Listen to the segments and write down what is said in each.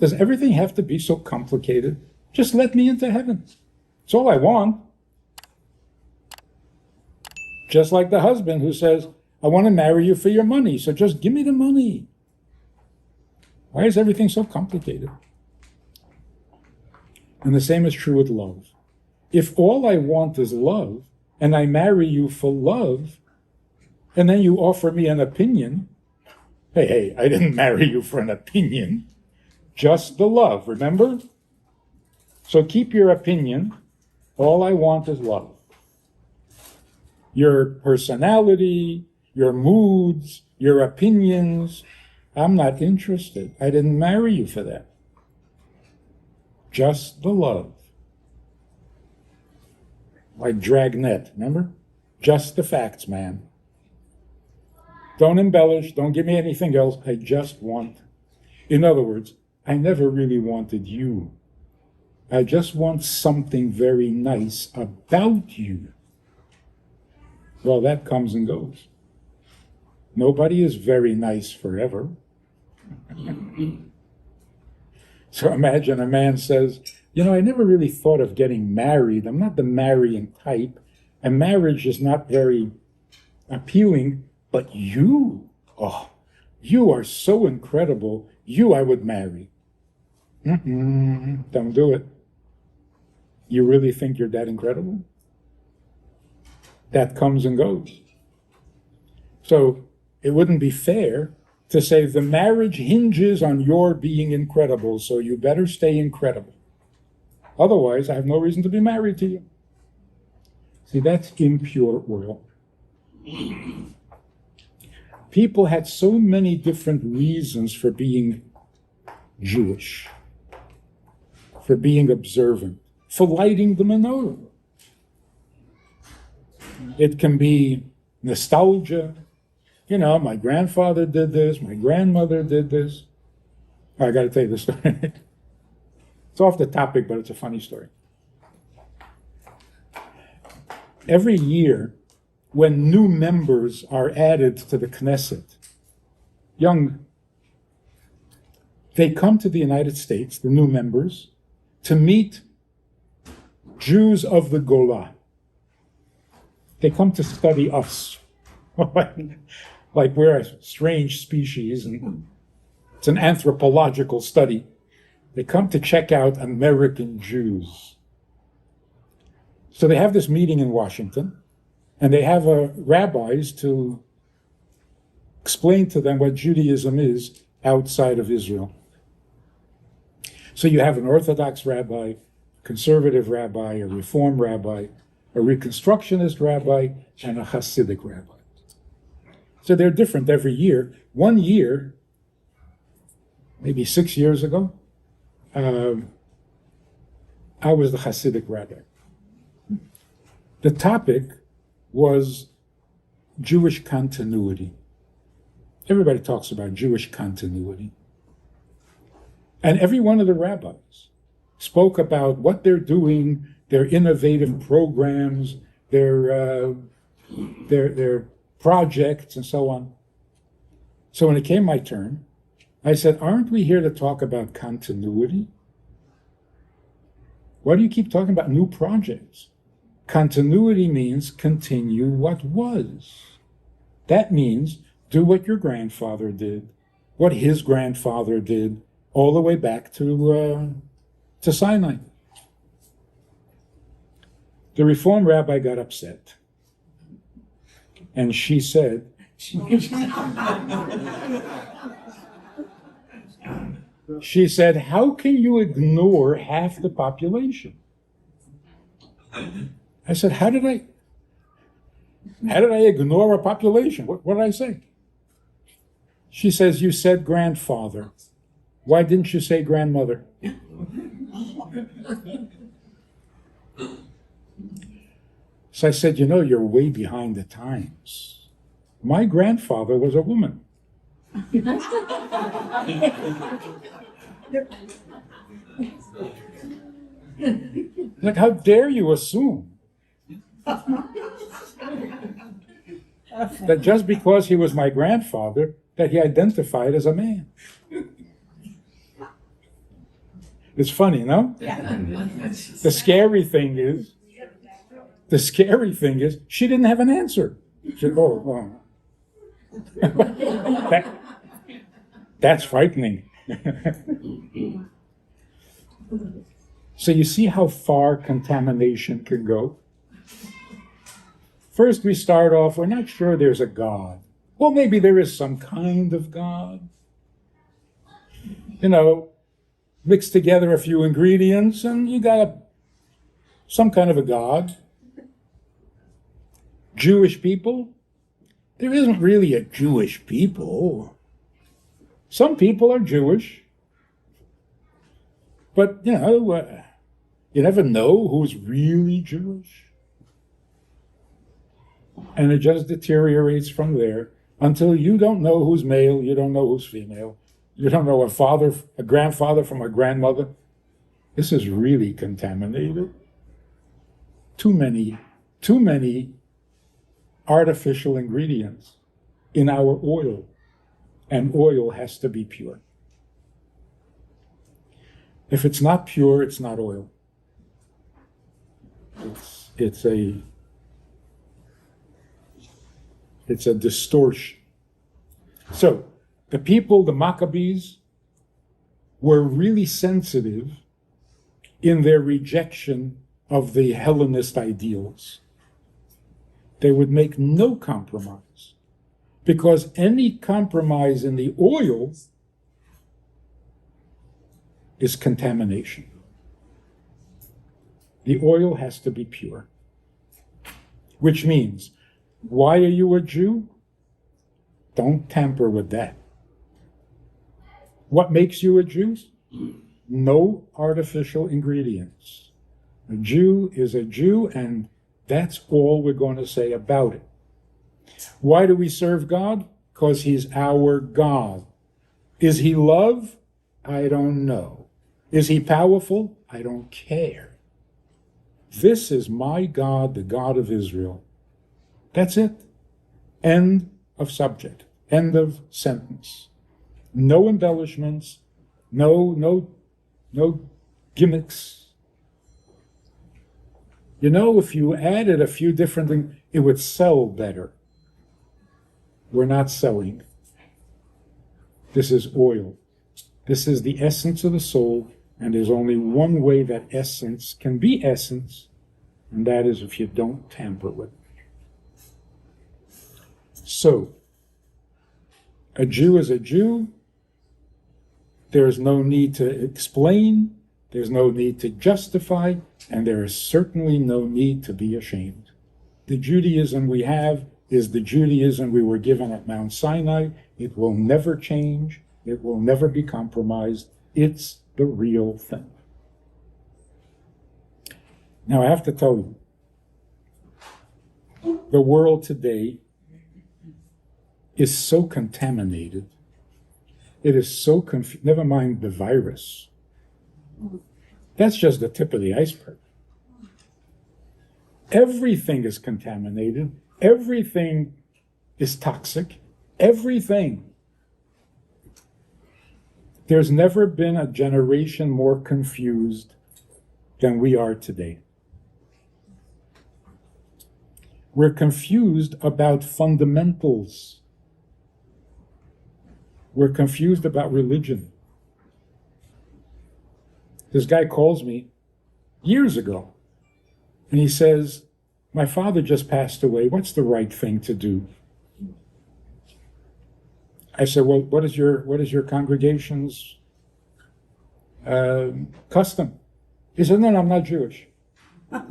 Does everything have to be so complicated? Just let me into heaven. It's all I want. Just like the husband who says, I want to marry you for your money, so just give me the money. Why is everything so complicated? And the same is true with love. If all I want is love, and I marry you for love, and then you offer me an opinion, hey, I didn't marry you for an opinion, just the love, remember? So keep your opinion. All I want is love. Your personality, your moods, your opinions, I'm not interested. I didn't marry you for that. Just the love. Like Dragnet, remember? Just the facts, man. Don't embellish, don't give me anything else. I just want. In other words, I never really wanted you. I just want something very nice about you. Well, that comes and goes. Nobody is very nice forever. So imagine a man says, I never really thought of getting married. I'm not the marrying type. And marriage is not very appealing. But you, you are so incredible. You I would marry. Don't do it. You really think you're that incredible? That comes and goes. So it wouldn't be fair to say the marriage hinges on your being incredible, so you better stay incredible. Otherwise, I have no reason to be married to you. See, that's impure oil. People had so many different reasons for being Jewish, for being observant, for lighting the menorah. It can be nostalgia. My grandfather did this, my grandmother did this. I got to tell you the story. It's off the topic, but it's a funny story. Every year, when new members are added to the Knesset, they come to the United States, the new members, to meet Jews of the Golah. They come to study us. Like we're a strange species, and it's an anthropological study. They come to check out American Jews. So they have this meeting in Washington, and they have rabbis to explain to them what Judaism is outside of Israel. So you have an Orthodox rabbi, conservative rabbi, a Reform rabbi, a Reconstructionist rabbi, and a Hasidic rabbi. So they're different every year. One year, maybe 6 years ago, I was the Hasidic rabbi. The topic was Jewish continuity. Everybody talks about Jewish continuity. And every one of the rabbis spoke about what they're doing, their innovative programs, their projects, and so on. So when it came my turn, I said, aren't we here to talk about continuity? Why do you keep talking about new projects? Continuity means continue what was. That means do what your grandfather did, what his grandfather did, all the way back to Sinai. The Reform rabbi got upset. And she said, how can you ignore half the population? I said, how did I ignore a population? What did I say? She says, you said grandfather. Why didn't you say grandmother? So I said, you're way behind the times. My grandfather was a woman. Like, how dare you assume that just because he was my grandfather, that he identified as a man? It's funny, no? The scary thing is, she didn't have an answer. She said, oh, well. That's frightening. So you see how far contamination can go? First we start off, we're not sure there's a God. Well, maybe there is some kind of God. Mix together a few ingredients and you got some kind of a God. Jewish people? There isn't really a Jewish people. Some people are Jewish. But, you never know who's really Jewish. And it just deteriorates from there until you don't know who's male, you don't know who's female, you don't know a grandfather from a grandmother. This is really contaminated. Too many artificial ingredients in our oil, and oil has to be pure. If it's not pure, it's not oil. It's a distortion. So, the people, the Maccabees, were really sensitive in their rejection of the Hellenist ideals. They would make no compromise, because any compromise in the oil is contamination. The oil has to be pure, which means, why are you a Jew? Don't tamper with that. What makes you a Jew? No artificial ingredients. A Jew is a Jew, and that's all we're going to say about it. Why do we serve God? Because He's our God. Is He love? I don't know. Is He powerful? I don't care. This is my God, the God of Israel. That's it. End of subject. End of sentence. No embellishments. No gimmicks. If you added a few different things, it would sell better. We're not selling. This is oil. This is the essence of the soul, and there's only one way that essence can be essence, and that is if you don't tamper with it. So, a Jew is a Jew. There is no need to explain. There's no need to justify. And there is certainly no need to be ashamed. The Judaism we have is the Judaism we were given at Mount Sinai. It will never change. It will never be compromised. It's the real thing. Now, I have to tell you, the world today is so contaminated. It is so confused. Never mind the virus. That's just the tip of the iceberg. Everything is contaminated. Everything is toxic. Everything. There's never been a generation more confused than we are today. We're confused about fundamentals. We're confused about religion. This guy calls me years ago, and he says, my father just passed away. What's the right thing to do? I said, well, what is your congregation's custom? He said, no, I'm not Jewish. I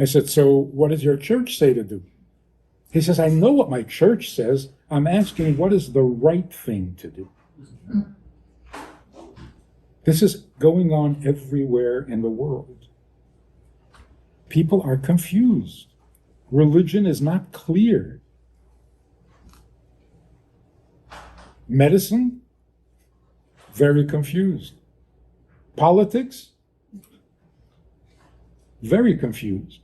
said, so what does your church say to do? He says, I know what my church says. I'm asking, what is the right thing to do? This is going on everywhere in the world. People are confused. Religion is not clear. Medicine, very confused. Politics, very confused.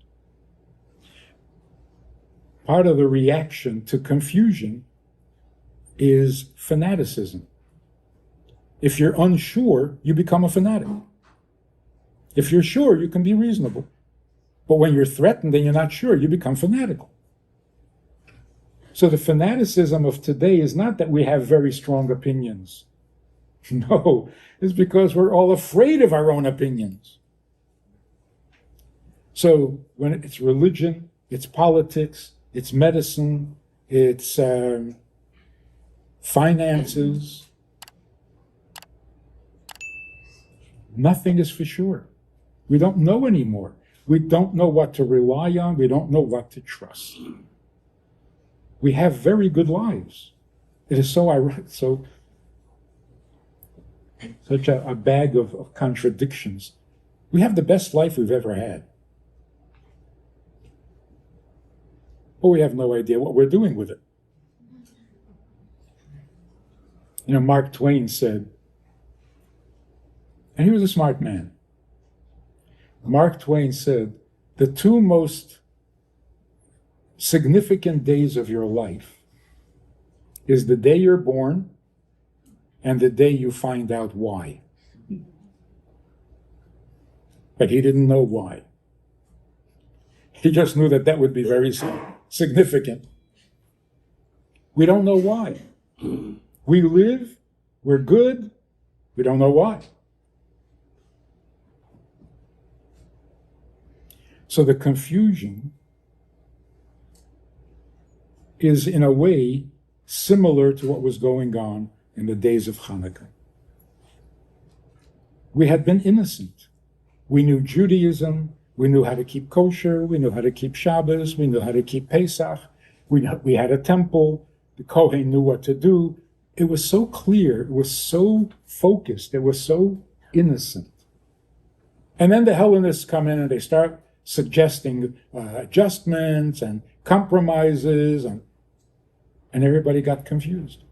Part of the reaction to confusion is fanaticism. If you're unsure, you become a fanatic. If you're sure, you can be reasonable. But when you're threatened and you're not sure, you become fanatical. So the fanaticism of today is not that we have very strong opinions. No, it's because we're all afraid of our own opinions. So when it's religion, it's politics, it's medicine, it's finances, nothing is for sure. We don't know anymore. We don't know what to rely on. We don't know what to trust. We have very good lives. It is so ironic, such a bag of contradictions. We have the best life we've ever had. But we have no idea what we're doing with it. You know, Mark Twain said, and he was a smart man. Mark Twain said, the two most significant days of your life is the day you're born and the day you find out why. But he didn't know why. He just knew that that would be very significant. We don't know why. We live, we're good, we don't know why. So the confusion is in a way similar to what was going on in the days of Chanukah. We had been innocent. We knew Judaism, we knew how to keep kosher, we knew how to keep Shabbos, we knew how to keep Pesach, we had a temple, the Kohen knew what to do. It was so clear, it was so focused, it was so innocent. And then the Hellenists come in and they start suggesting adjustments and compromises, and everybody got confused.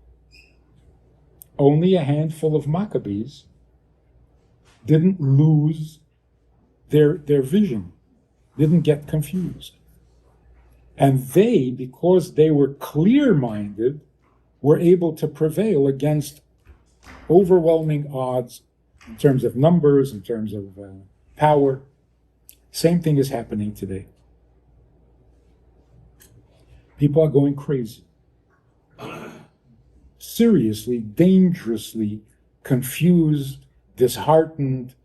Only a handful of Maccabees didn't lose their vision, didn't get confused. And they, because they were clear-minded, were able to prevail against overwhelming odds in terms of numbers, in terms of power. Same thing is happening today. People are going crazy. Seriously, dangerously confused, disheartened,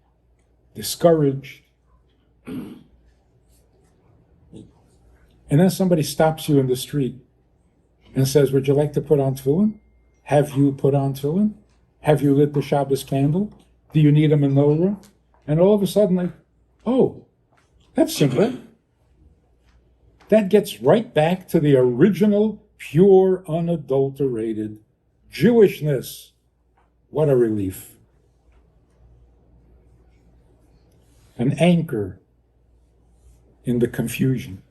discouraged. And then somebody stops you in the street and says, would you like to put on tefillin? Have you put on tefillin? Have you lit the Shabbos candle? Do you need a menorah? And all of a sudden, like, oh, that's simple. That gets right back to the original, pure, unadulterated Jewishness. What a relief. An anchor in the confusion.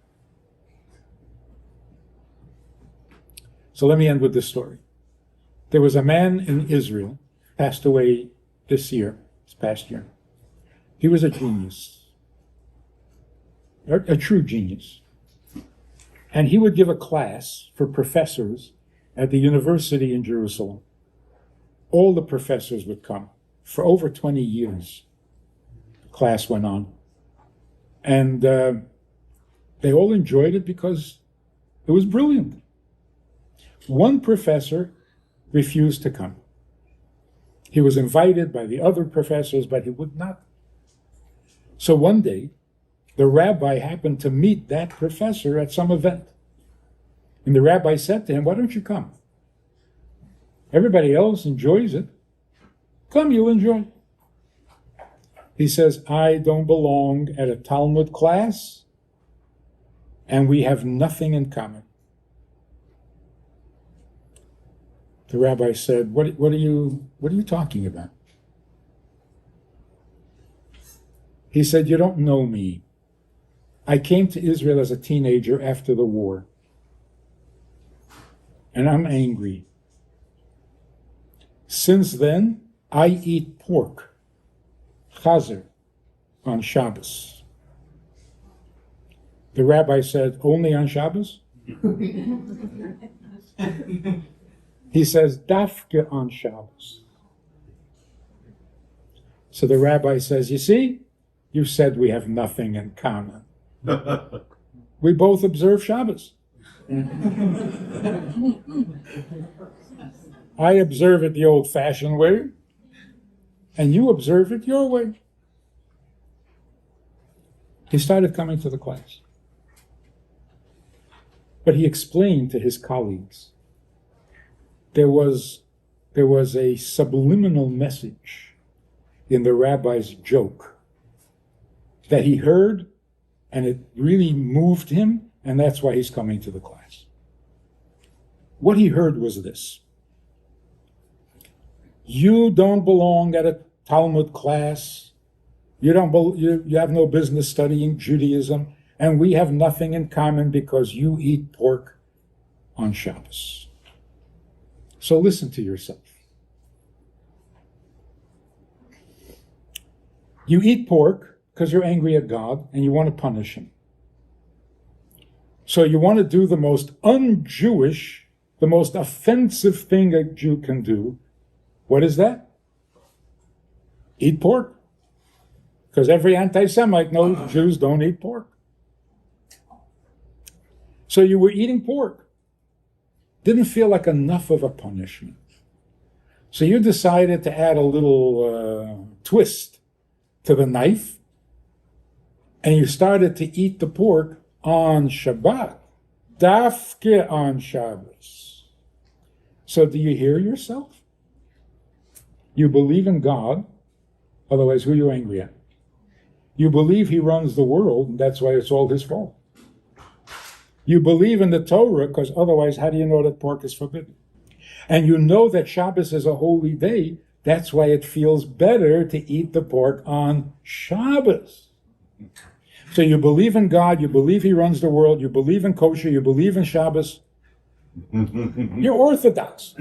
So let me end with this story. There was a man in Israel, passed away this past year. He was a genius, a true genius. And he would give a class for professors at the university in Jerusalem. All the professors would come. For over 20 years, the class went on. And they all enjoyed it because it was brilliant. One professor refused to come. He was invited by the other professors, but he would not. So one day, the rabbi happened to meet that professor at some event. And the rabbi said to him, why don't you come? Everybody else enjoys it. Come, you'll enjoy it. He says, I don't belong at a Talmud class, and we have nothing in common. The rabbi said, what are you talking about? He said, you don't know me. I came to Israel as a teenager after the war. And I'm angry. Since then, I eat pork, chazer, on Shabbos. The rabbi said, only on Shabbos? He says, dafke on Shabbos. So the rabbi says, you see, you said we have nothing in common. We both observe Shabbos. I observe it the old-fashioned way, and you observe it your way. He started coming to the class. But he explained to his colleagues there was a subliminal message in the rabbi's joke that he heard, and it really moved him, and that's why he's coming to the class. What he heard was this: you don't belong at a Talmud class, you have no business studying Judaism, and we have nothing in common because you eat pork on Shabbos. So listen to yourself. You eat pork because you're angry at God and you want to punish him. So you want to do the most un-Jewish, the most offensive thing a Jew can do. What is that? Eat pork. Because every anti-Semite knows Jews don't eat pork. So you were eating pork. Didn't feel like enough of a punishment. So you decided to add a little twist to the knife, and you started to eat the pork on Shabbat. Dafke on Shabbos. So do you hear yourself? You believe in God, otherwise who are you angry at? You believe he runs the world, and that's why it's all his fault. You believe in the Torah, because otherwise how do you know that pork is forbidden? And you know that Shabbos is a holy day, that's why it feels better to eat the pork on Shabbos. So you believe in God, you believe he runs the world, you believe in kosher, you believe in Shabbos. You're Orthodox.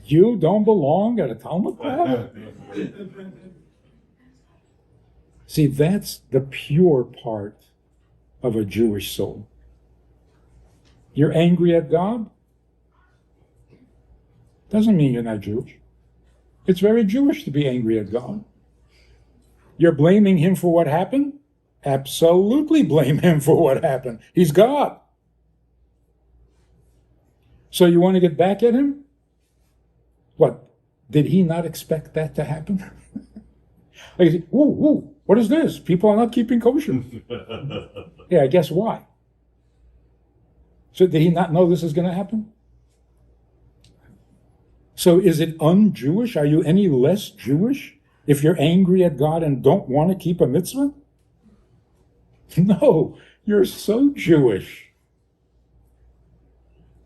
You don't belong at a Talmud class? See, that's the pure part of a Jewish soul. You're angry at God? Doesn't mean you're not Jewish. It's very Jewish to be angry at God. You're blaming him for what happened? Absolutely blame him for what happened. He's God. So you want to get back at him? What? Did he not expect that to happen? Like, ooh, what is this? People are not keeping kosher. Yeah, I guess why? So did he not know this is going to happen? So is it un-Jewish? Are you any less Jewish if you're angry at God and don't want to keep a mitzvah? No, you're so Jewish.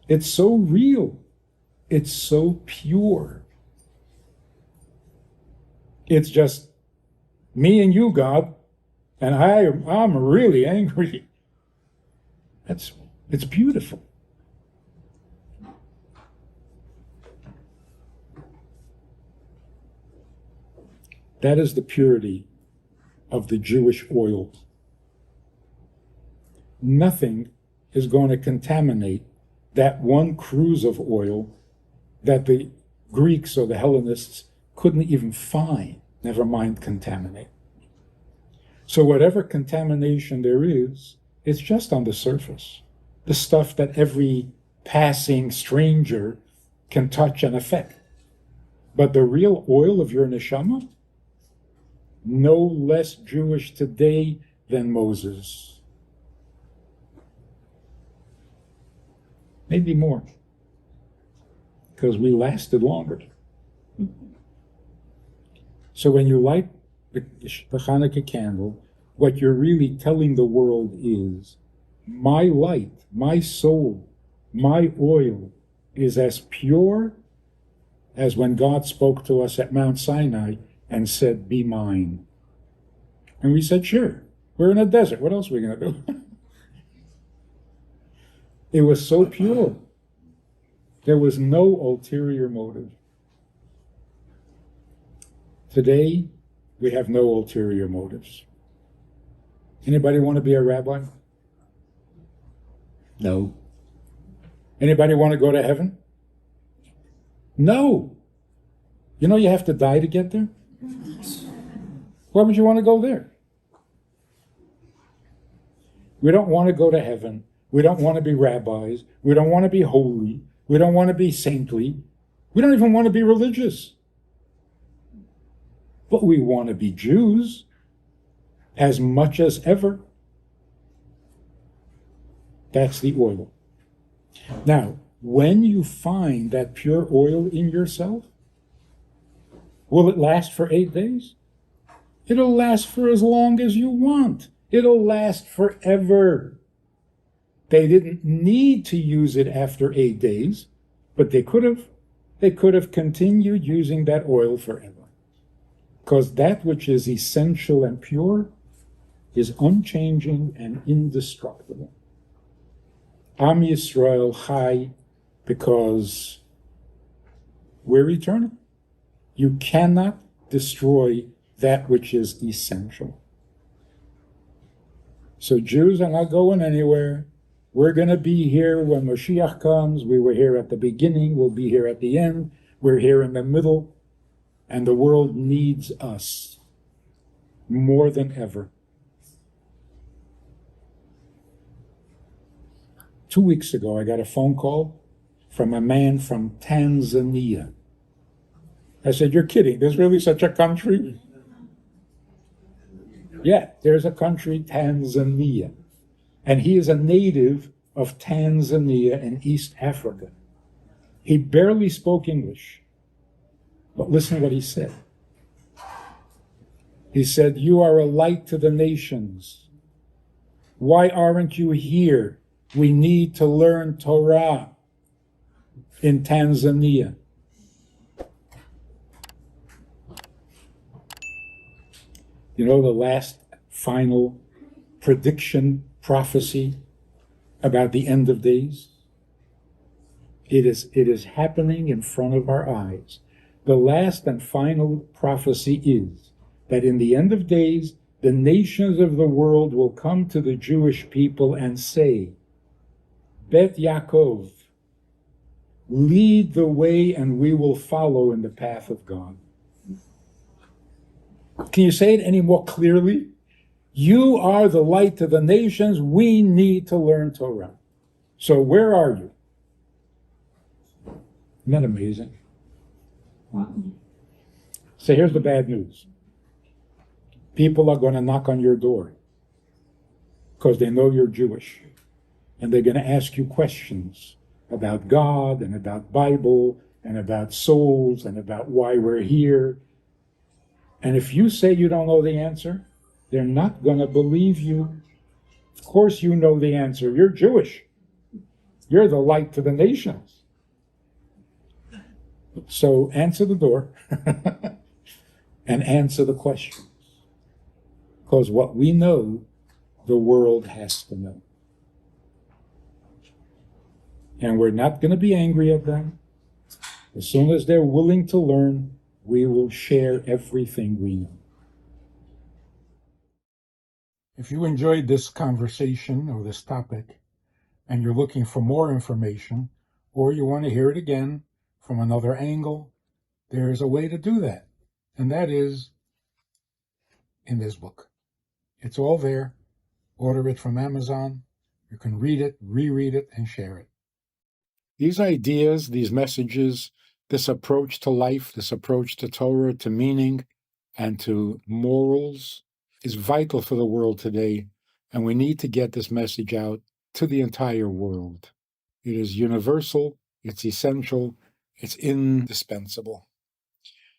It's so real. It's so pure. It's just me and you, God, and I'm really angry. It's beautiful. That is the purity of the Jewish oil. Nothing is going to contaminate that one cruse of oil that the Greeks or the Hellenists couldn't even find, never mind contaminate. So whatever contamination there is, it's just on the surface. The stuff that every passing stranger can touch and affect. But the real oil of your neshama, no less Jewish today than Moses. Maybe more, because we lasted longer. So when you light the Chanukah candle, what you're really telling the world is, my light, my soul, my oil is as pure as when God spoke to us at Mount Sinai and said, be mine. And we said, sure, we're in a desert. What else are we going to do? It was so pure. There was no ulterior motive. Today, we have no ulterior motives. Anybody want to be a rabbi? No. Anybody want to go to heaven? No. You know you have to die to get there? Why would you want to go there? We don't want to go to heaven. We don't want to be rabbis. We don't want to be holy. We don't want to be saintly. We don't even want to be religious. But we want to be Jews as much as ever. That's the oil. Now, when you find that pure oil in yourself, will it last for 8 days? It'll last for as long as you want. It'll last forever. They didn't need to use it after 8 days, but they could have. They could have continued using that oil forever. Because that which is essential and pure is unchanging and indestructible. Am Yisrael Chai, because we're eternal. You cannot destroy that which is essential. So Jews are not going anywhere. We're going to be here when Mashiach comes. We were here at the beginning. We'll be here at the end. We're here in the middle. And the world needs us more than ever. 2 weeks ago, I got a phone call from a man from Tanzania. I said, "You're kidding. There's really such a country?" Yeah, there's a country, Tanzania. And he is a native of Tanzania in East Africa. He barely spoke English. But listen to what he said. He said, "You are a light to the nations. Why aren't you here? We need to learn Torah in Tanzania." You know the last final prediction, prophecy about the end of days? It is happening in front of our eyes. The last and final prophecy is that in the end of days, the nations of the world will come to the Jewish people and say, Bet Yaakov, lead the way and we will follow in the path of God. Can you say it any more clearly? You are the light to the nations. We need to learn Torah. So where are you? Isn't that amazing? So here's the bad news. People are going to knock on your door because they know you're Jewish. And they're going to ask you questions about God and about Bible and about souls and about why we're here. And if you say you don't know the answer, they're not going to believe you. Of course you know the answer. You're Jewish. You're the light to the nations. So answer the door and answer the questions. Because what we know, the world has to know. And we're not going to be angry at them. As soon as they're willing to learn, we will share everything we know. If you enjoyed this conversation or this topic, and you're looking for more information, or you want to hear it again from another angle, there's a way to do that. And that is in this book. It's all there. Order it from Amazon. You can read it, reread it, and share it. These ideas, these messages, this approach to life, this approach to Torah, to meaning, and to morals is vital for the world today, and we need to get this message out to the entire world. It is universal, it's essential, it's indispensable.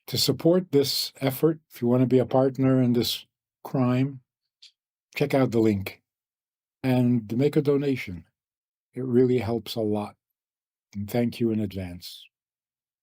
To support this effort, if you want to be a partner in this crime, check out the link and make a donation. It really helps a lot. And thank you in advance.